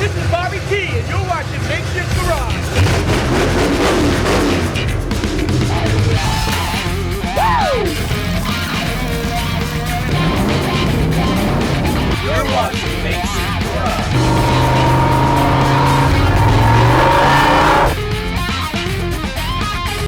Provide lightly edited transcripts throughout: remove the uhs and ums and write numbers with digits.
This is Bobby T, and you're watching Makeshift Garage. Woo! You're watching Makeshift Garage.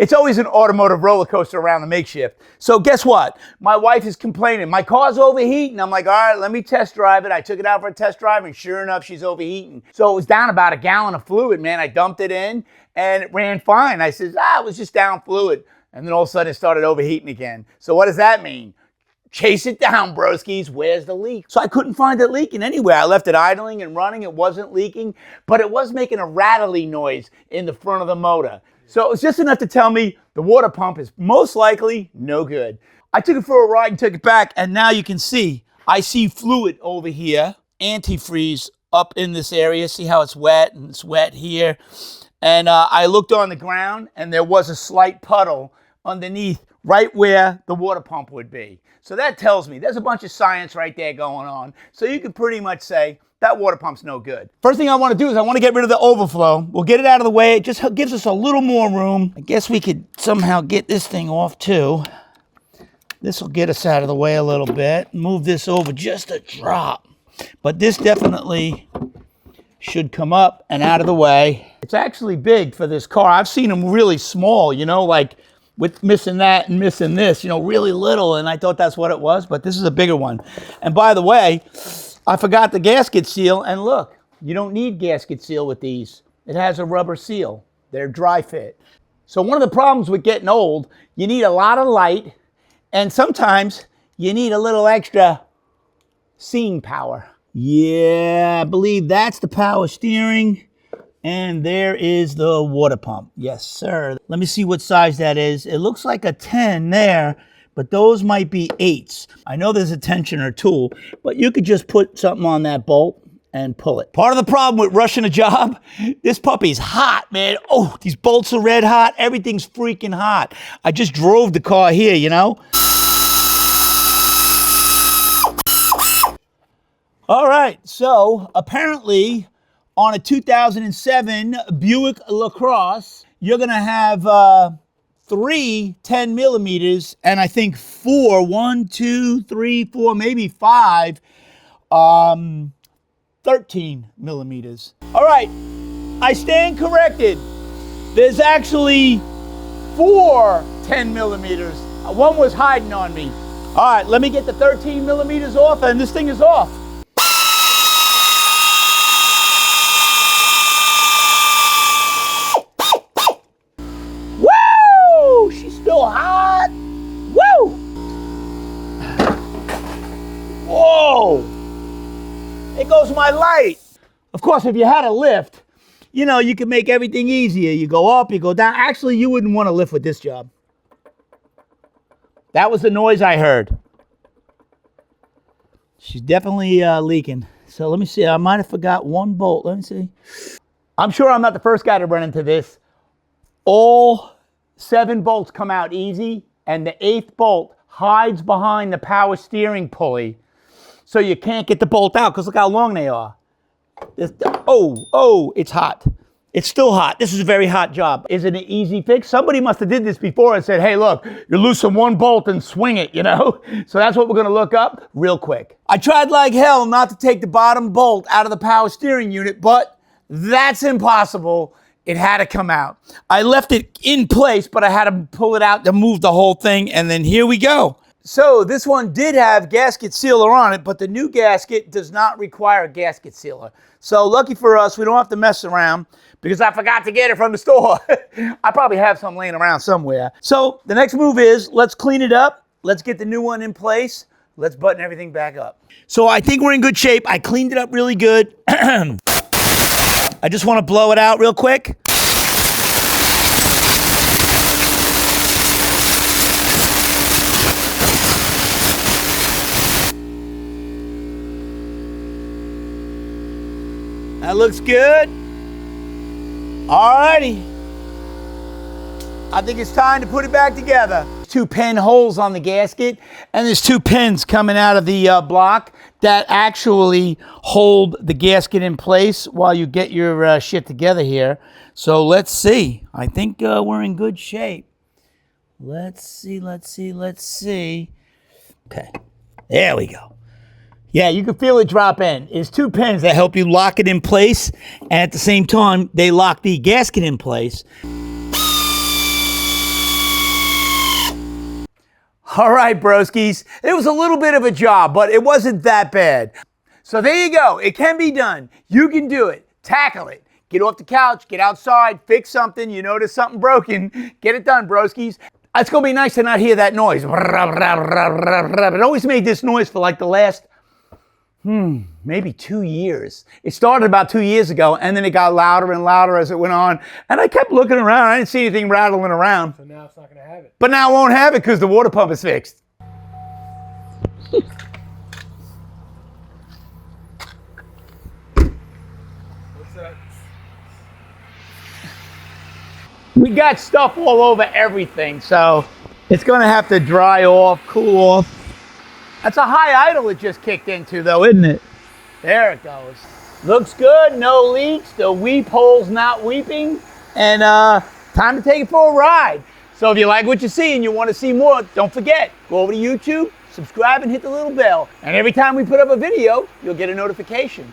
It's always an automotive roller coaster around the Makeshift. So guess what? My wife is complaining. My car's overheating. I'm like, all right, let me test drive it. I took it out for a test drive, and sure enough, she's overheating. So it was down about a gallon of fluid, man. I dumped it in, and it ran fine. I said, it was just down fluid. And then all of a sudden, it started overheating again. So what does that mean? Chase it down, broskies. Where's the leak? So I couldn't find it leaking anywhere. I left it idling and running. It wasn't leaking, but it was making a rattling noise in the front of the motor. So it was just enough to tell me the water pump is most likely no good. I took it for a ride and took it back, and now you can see, I see fluid over here, antifreeze up in this area. See how it's wet, and it's wet here. And I looked on the ground, and there was a slight puddle underneath right where the water pump would be. So that tells me there's a bunch of science right there going on. So you can pretty much say that water pump's no good. First thing I want to do is I want to get rid of the overflow. We'll get it out of the way. It just gives us a little more room. I guess we could somehow get this thing off too. This will get us out of the way a little bit. Move this over just a drop. But this definitely should come up and out of the way. It's actually big for this car. I've seen them really small, you know, like with missing that and missing this, you know, really little. And I thought that's what it was, but this is a bigger one. And by the way, I forgot the gasket seal, and look, you don't need gasket seal with these. It has a rubber seal. They're dry fit. So one of the problems with getting old, you need a lot of light, and sometimes you need a little extra seeing power. Yeah, I believe that's the power steering, and there is the water pump. Yes, sir. Let me see what size that is. It looks like a 10 there, but those might be 8s. I know there's a tensioner tool, but you could just put something on that bolt and pull it. Part of the problem with rushing a job, this puppy's hot, man. Oh, these bolts are red hot. Everything's freaking hot. I just drove the car here, you know? All right, so apparently on a 2007 Buick LaCrosse, you're gonna have 3 10 millimeters, and I think 4, 1, 2, 3, 4, maybe 5, 13 millimeters. All right, I stand corrected. There's actually 4 10 millimeters. One was hiding on me. All right, let me get the 13 millimeters off, and this thing is off. Still hot. Woo! Whoa! There goes my light. Of course, if you had a lift, you know, you can make everything easier. You go up, you go down. Actually, you wouldn't want to lift with this job. That was the noise I heard. She's definitely leaking. So let me see. I might have forgot one bolt. Let me see. I'm sure I'm not the first guy to run into this. All 7 bolts come out easy, and the 8th bolt hides behind the power steering pulley, so you can't get the bolt out, because look how long they are. It's hot. It's still hot. This is a very hot job. Is it an easy fix? Somebody must have did this before and said, hey, look, you loosen one bolt and swing it, you know? So that's what we're gonna look up real quick. I tried like hell not to take the bottom bolt out of the power steering unit, but that's impossible. It had to come out. I left it in place, but I had to pull it out to move the whole thing, and then here we go. So this one did have gasket sealer on it, but the new gasket does not require a gasket sealer. So lucky for us, we don't have to mess around because I forgot to get it from the store. I probably have some laying around somewhere. So the next move is let's clean it up. Let's get the new one in place. Let's button everything back up. So I think we're in good shape. I cleaned it up really good. I just want to blow it out real quick. That looks good. Alrighty. I think it's time to put it back together. 2 pin holes on the gasket, and there's 2 pins coming out of the block. that actually hold the gasket in place while you get your shit together here. So let's see. I think we're in good shape. Let's see. Okay, there we go. Yeah, you can feel it drop in. It's 2 pins that help you lock it in place, and at the same time, they lock the gasket in place. All right, broskies. It was a little bit of a job, but it wasn't that bad. So there you go. It can be done. You can do it. Tackle it. Get off the couch, get outside, fix something. You notice something broken, get it done, broskies. It's going to be nice to not hear that noise. It always made this noise for like the last maybe 2 years. It started about 2 years ago, and then it got louder and louder as it went on. And I kept looking around. I didn't see anything rattling around. So now it's not going to have it. But now it won't have it because the water pump is fixed. What's that? We got stuff all over everything, so it's going to have to dry off, cool off. That's a high idle it just kicked into, though, isn't it? There it goes. Looks good, no leaks, the weep hole's not weeping, and time to take it for a ride. So if you like what you see and you want to see more, don't forget, go over to YouTube, subscribe, and hit the little bell. And every time we put up a video, you'll get a notification.